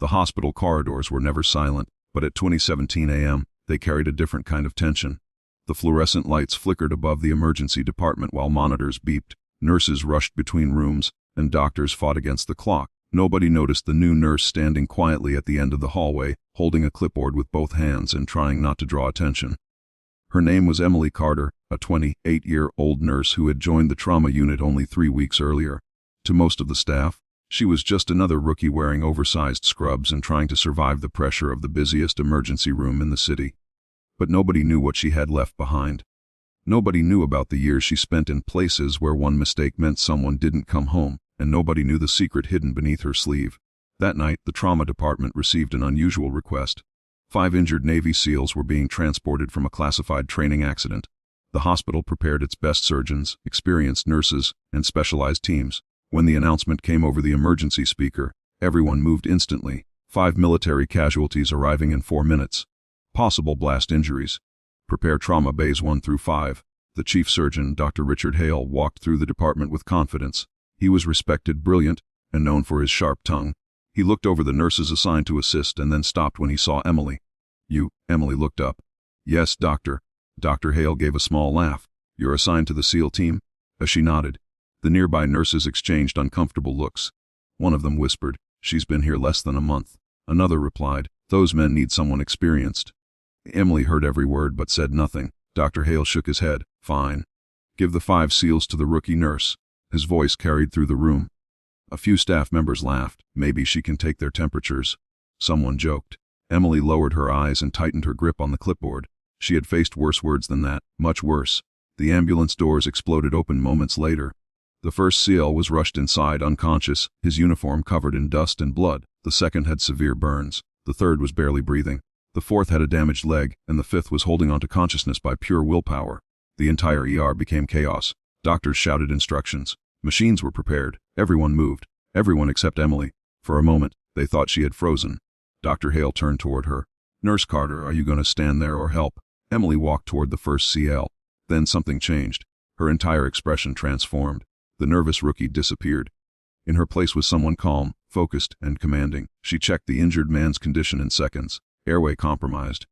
The hospital corridors were never silent, but at 20:17 a.m., they carried a different kind of tension. The fluorescent lights flickered above the emergency department while monitors beeped. Nurses rushed between rooms, and doctors fought against the clock. Nobody noticed the new nurse standing quietly at the end of the hallway, holding a clipboard with both hands and trying not to draw attention. Her name was Emily Carter, a 28-year-old nurse who had joined the trauma unit only 3 weeks earlier. To most of the staff, she was just another rookie wearing oversized scrubs and trying to survive the pressure of the busiest emergency room in the city. But nobody knew what she had left behind. Nobody knew about the years she spent in places where one mistake meant someone didn't come home, and nobody knew the secret hidden beneath her sleeve. That night, the trauma department received an unusual request. 5 injured Navy SEALs were being transported from a classified training accident. The hospital prepared its best surgeons, experienced nurses, and specialized teams. When the announcement came over the emergency speaker, everyone moved instantly. 5 military casualties arriving in 4 minutes. Possible blast injuries. Prepare trauma bays 1 through 5. The chief surgeon, Dr. Richard Hale, walked through the department with confidence. He was respected, brilliant, and known for his sharp tongue. He looked over the nurses assigned to assist and then stopped when he saw Emily. "You," Emily looked up. "Yes, doctor." Dr. Hale gave a small laugh. "You're assigned to the SEAL team?" As she nodded, the nearby nurses exchanged uncomfortable looks. One of them whispered, "She's been here less than a month." Another replied, "Those men need someone experienced." Emily heard every word but said nothing. Dr. Hale shook his head. "Fine. Give the 5 SEALs to the rookie nurse." His voice carried through the room. A few staff members laughed. "Maybe she can take their temperatures." Someone joked. Emily lowered her eyes and tightened her grip on the clipboard. She had faced worse words than that, much worse. The ambulance doors exploded open moments later. The first SEAL was rushed inside unconscious, his uniform covered in dust and blood. The second had severe burns. The third was barely breathing. The fourth had a damaged leg, and the fifth was holding on to consciousness by pure willpower. The entire ER became chaos. Doctors shouted instructions. Machines were prepared. Everyone moved. Everyone except Emily. For a moment, they thought she had frozen. Dr. Hale turned toward her. "Nurse Carter, are you going to stand there or help?" Emily walked toward the first CL. Then something changed. Her entire expression transformed. The nervous rookie disappeared. In her place was someone calm, focused, and commanding. She checked the injured man's condition in seconds. Airway compromised.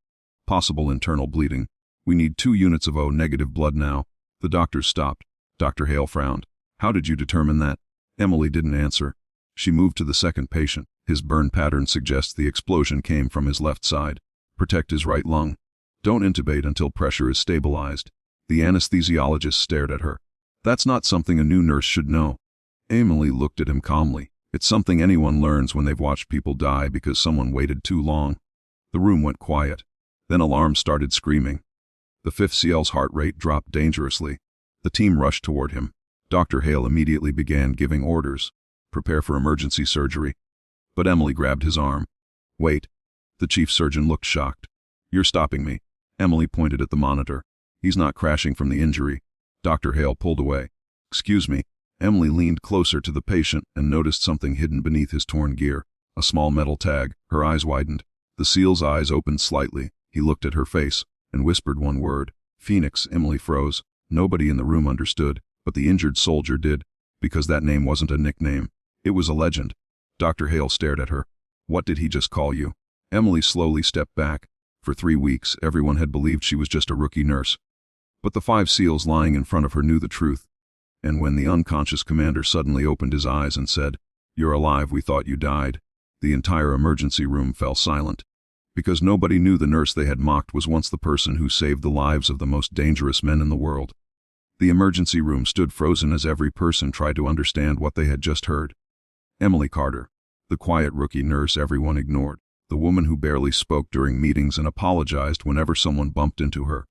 Possible internal bleeding. "We need 2 units of O-negative blood now." The doctors stopped. Dr. Hale frowned. "How did you determine that?" Emily didn't answer. She moved to the second patient. His burn pattern suggests the explosion came from his left side. "Protect his right lung. Don't intubate until pressure is stabilized." The anesthesiologist stared at her. "That's not something a new nurse should know." Emily looked at him calmly. "It's something anyone learns when they've watched people die because someone waited too long." The room went quiet. Then alarms started screaming. The 5th SEAL's heart rate dropped dangerously. The team rushed toward him. Dr. Hale immediately began giving orders. "Prepare for emergency surgery." But Emily grabbed his arm. "Wait." The chief surgeon looked shocked. "You're stopping me." Emily pointed at the monitor. "He's not crashing from the injury." Dr. Hale pulled away. "Excuse me." Emily leaned closer to the patient and noticed something hidden beneath his torn gear. A small metal tag. Her eyes widened. The SEAL's eyes opened slightly. He looked at her face and whispered one word. "Phoenix." Emily froze. Nobody in the room understood, but the injured soldier did, because that name wasn't a nickname. It was a legend. Dr. Hale stared at her. "What did he just call you?" Emily slowly stepped back. For 3 weeks, everyone had believed she was just a rookie nurse. But the 5 SEALs lying in front of her knew the truth. And when the unconscious commander suddenly opened his eyes and said, "You're alive, we thought you died," the entire emergency room fell silent. Because nobody knew the nurse they had mocked was once the person who saved the lives of the most dangerous men in the world. The emergency room stood frozen as every person tried to understand what they had just heard. Emily Carter, the quiet rookie nurse everyone ignored, the woman who barely spoke during meetings and apologized whenever someone bumped into her.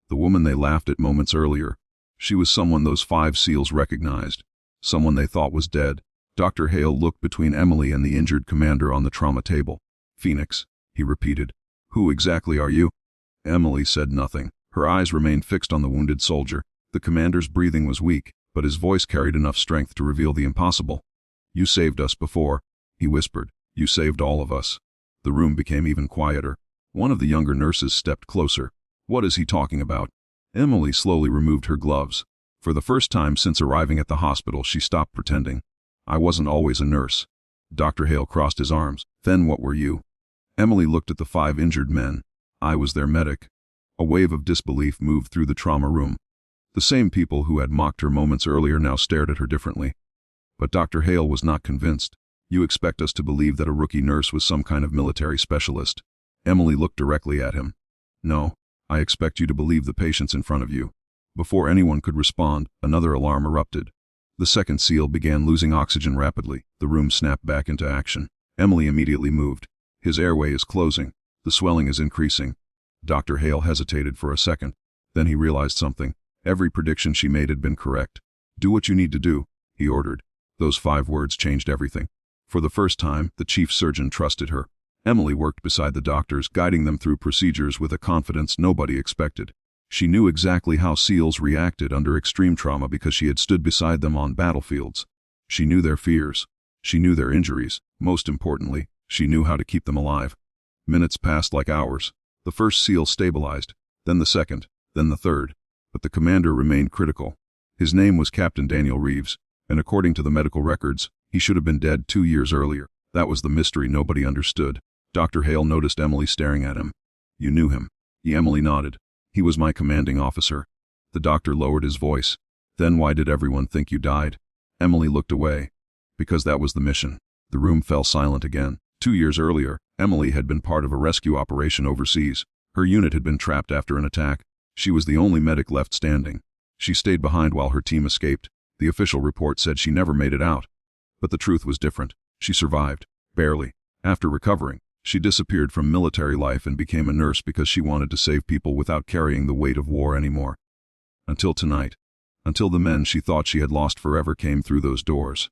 The woman they laughed at moments earlier. She was someone those 5 SEALs recognized, someone they thought was dead. Dr. Hale looked between Emily and the injured commander on the trauma table. "Phoenix," he repeated. "Who exactly are you?" Emily said nothing. Her eyes remained fixed on the wounded soldier. The commander's breathing was weak, but his voice carried enough strength to reveal the impossible. "You saved us before," he whispered. "You saved all of us." The room became even quieter. One of the younger nurses stepped closer. "What is he talking about?" Emily slowly removed her gloves. For the first time since arriving at the hospital, she stopped pretending. "I wasn't always a nurse." Dr. Hale crossed his arms. Then what were you? Emily looked at the 5 injured men. I was their medic. A wave of disbelief moved through the trauma room. The same people who had mocked her moments earlier now stared at her differently. But Dr. Hale was not convinced. You expect us to believe that a rookie nurse was some kind of military specialist? Emily looked directly at him. No, I expect you to believe the patients in front of you. Before anyone could respond, another alarm erupted. The second SEAL began losing oxygen rapidly. The room snapped back into action. Emily immediately moved. His airway is closing. The swelling is increasing. Dr. Hale hesitated for a second. Then he realized something. Every prediction she made had been correct. Do what you need to do, he ordered. Those 5 words changed everything. For the first time, the chief surgeon trusted her. Emily worked beside the doctors, guiding them through procedures with a confidence nobody expected. She knew exactly how SEALs reacted under extreme trauma because she had stood beside them on battlefields. She knew their fears. She knew their injuries. Most importantly, she knew how to keep them alive. Minutes passed like hours. The first SEAL stabilized, then the second, then the third. But the commander remained critical. His name was Captain Daniel Reeves, and according to the medical records, he should have been dead 2 years earlier. That was the mystery nobody understood. Dr. Hale noticed Emily staring at him. You knew him. Emily nodded. He was my commanding officer. The doctor lowered his voice. Then why did everyone think you died? Emily looked away. Because that was the mission. The room fell silent again. 2 years earlier, Emily had been part of a rescue operation overseas. Her unit had been trapped after an attack. She was the only medic left standing. She stayed behind while her team escaped. The official report said she never made it out. But the truth was different. She survived. Barely. After recovering, she disappeared from military life and became a nurse because she wanted to save people without carrying the weight of war anymore. Until tonight. Until the men she thought she had lost forever came through those doors.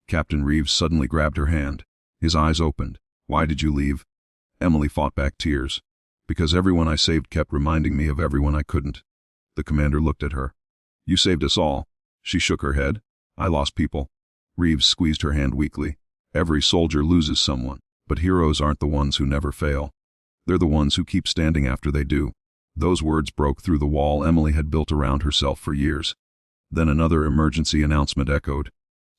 Captain Reeves suddenly grabbed her hand. His eyes opened. Why did you leave? Emily fought back tears. Because everyone I saved kept reminding me of everyone I couldn't. The commander looked at her. You saved us all. She shook her head. I lost people. Reeves squeezed her hand weakly. Every soldier loses someone, but heroes aren't the ones who never fail. They're the ones who keep standing after they do. Those words broke through the wall Emily had built around herself for years. Then another emergency announcement echoed.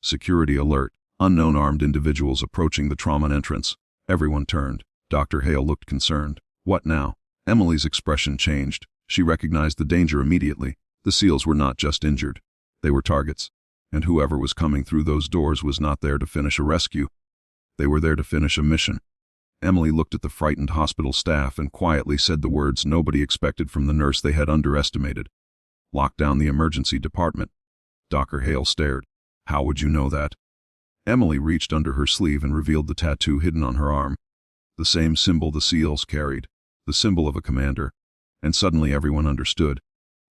Security alert. Unknown armed individuals approaching the trauma entrance. Everyone turned. Dr. Hale looked concerned. What now? Emily's expression changed. She recognized the danger immediately. The SEALs were not just injured. They were targets. And whoever was coming through those doors was not there to finish a rescue. They were there to finish a mission. Emily looked at the frightened hospital staff and quietly said the words nobody expected from the nurse they had underestimated. Lock down the emergency department. Dr. Hale stared. How would you know that? Emily reached under her sleeve and revealed the tattoo hidden on her arm. The same symbol the SEALs carried. The symbol of a commander. And suddenly everyone understood.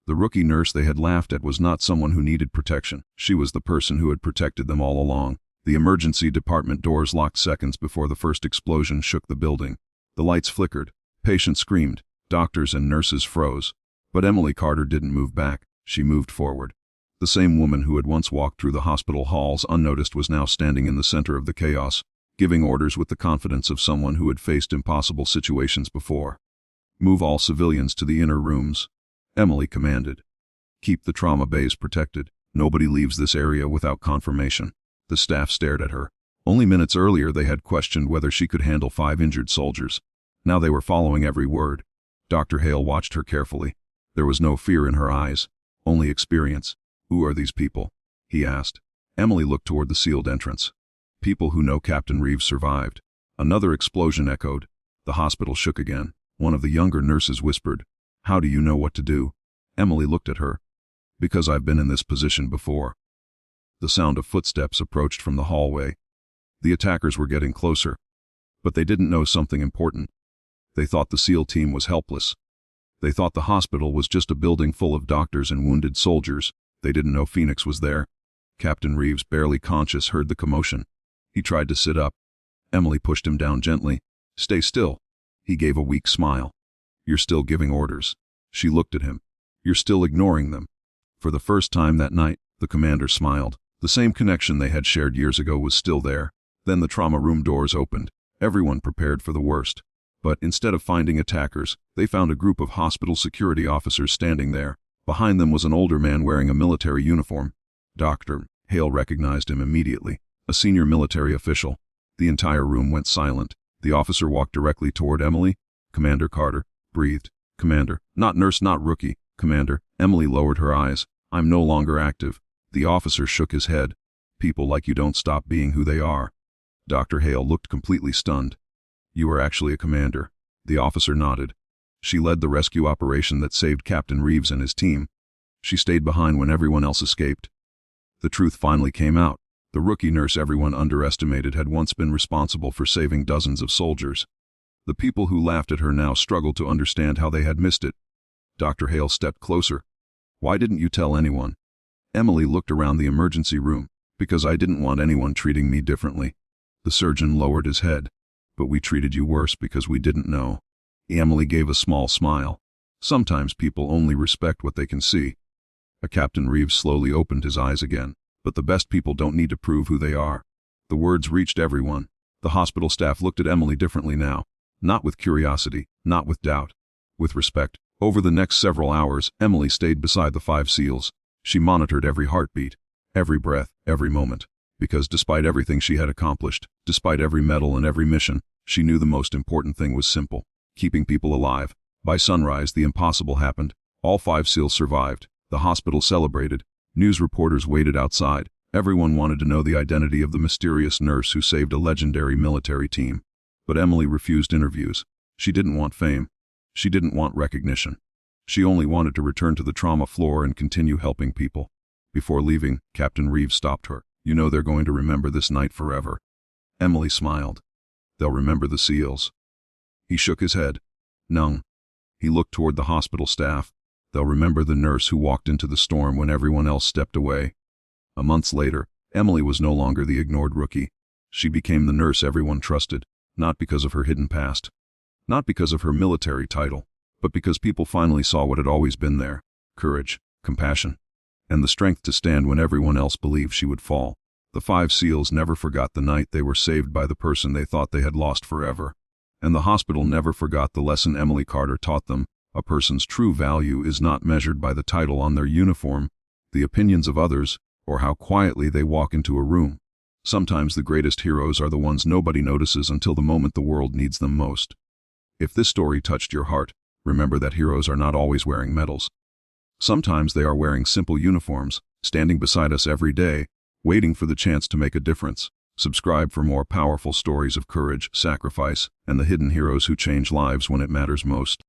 The rookie nurse they had laughed at was not someone who needed protection. She was the person who had protected them all along. The emergency department doors locked seconds before the first explosion shook the building. The lights flickered. Patients screamed. Doctors and nurses froze. But Emily Carter didn't move back. She moved forward. The same woman who had once walked through the hospital halls unnoticed was now standing in the center of the chaos, giving orders with the confidence of someone who had faced impossible situations before. Move all civilians to the inner rooms. Emily commanded. Keep the trauma bays protected. Nobody leaves this area without confirmation. The staff stared at her. Only minutes earlier they had questioned whether she could handle 5 injured soldiers. Now they were following every word. Dr. Hale watched her carefully. There was no fear in her eyes, only experience. Who are these people? He asked. Emily looked toward the sealed entrance. People who know Captain Reeves survived. Another explosion echoed. The hospital shook again. One of the younger nurses whispered, How do you know what to do? Emily looked at her. Because I've been in this position before. The sound of footsteps approached from the hallway. The attackers were getting closer. But they didn't know something important. They thought the SEAL team was helpless. They thought the hospital was just a building full of doctors and wounded soldiers. They didn't know Phoenix was there. Captain Reeves, barely conscious, heard the commotion. He tried to sit up. Emily pushed him down gently. Stay still. He gave a weak smile. You're still giving orders. She looked at him. You're still ignoring them. For the first time that night, the commander smiled. The same connection they had shared years ago was still there. Then the trauma room doors opened. Everyone prepared for the worst. But instead of finding attackers, they found a group of hospital security officers standing there. Behind them was an older man wearing a military uniform. Dr. Hale recognized him immediately. A senior military official. The entire room went silent. The officer walked directly toward Emily. "Commander Carter," breathed. "Commander, not nurse, not rookie. Commander." Emily lowered her eyes. "I'm no longer active." The officer shook his head. "People like you don't stop being who they are." Dr. Hale looked completely stunned. "You are actually a commander." The officer nodded. "She led the rescue operation that saved Captain Reeves and his team. She stayed behind when everyone else escaped." The truth finally came out. The rookie nurse everyone underestimated had once been responsible for saving dozens of soldiers. The people who laughed at her now struggled to understand how they had missed it. Dr. Hale stepped closer. "Why didn't you tell anyone?" Emily looked around the emergency room. "Because I didn't want anyone treating me differently." The surgeon lowered his head. "But we treated you worse because we didn't know." Emily gave a small smile. "Sometimes people only respect what they can see." Captain Reeves slowly opened his eyes again. "But the best people don't need to prove who they are." The words reached everyone. The hospital staff looked at Emily differently now. Not with curiosity, not with doubt, with respect. Over the next several hours, Emily stayed beside the 5 SEALs. She monitored every heartbeat, every breath, every moment. Because despite everything she had accomplished, despite every medal and every mission, she knew the most important thing was simple: keeping people alive. By sunrise, the impossible happened. All 5 SEALs survived. The hospital celebrated. News reporters waited outside. Everyone wanted to know the identity of the mysterious nurse who saved a legendary military team. But Emily refused interviews. She didn't want fame. She didn't want recognition. She only wanted to return to the trauma floor and continue helping people. Before leaving, Captain Reeves stopped her. "You know they're going to remember this night forever." Emily smiled. "They'll remember the SEALs." He shook his head. "No." He looked toward the hospital staff. "They'll remember the nurse who walked into the storm when everyone else stepped away." Months later, Emily was no longer the ignored rookie. She became the nurse everyone trusted, not because of her hidden past, not because of her military title, but because people finally saw what had always been there: courage, compassion, and the strength to stand when everyone else believed she would fall. The 5 SEALs never forgot the night they were saved by the person they thought they had lost forever. And the hospital never forgot the lesson Emily Carter taught them: a person's true value is not measured by the title on their uniform, the opinions of others, or how quietly they walk into a room. Sometimes the greatest heroes are the ones nobody notices until the moment the world needs them most. If this story touched your heart, remember that heroes are not always wearing medals. Sometimes they are wearing simple uniforms, standing beside us every day, waiting for the chance to make a difference. Subscribe for more powerful stories of courage, sacrifice, and the hidden heroes who change lives when it matters most.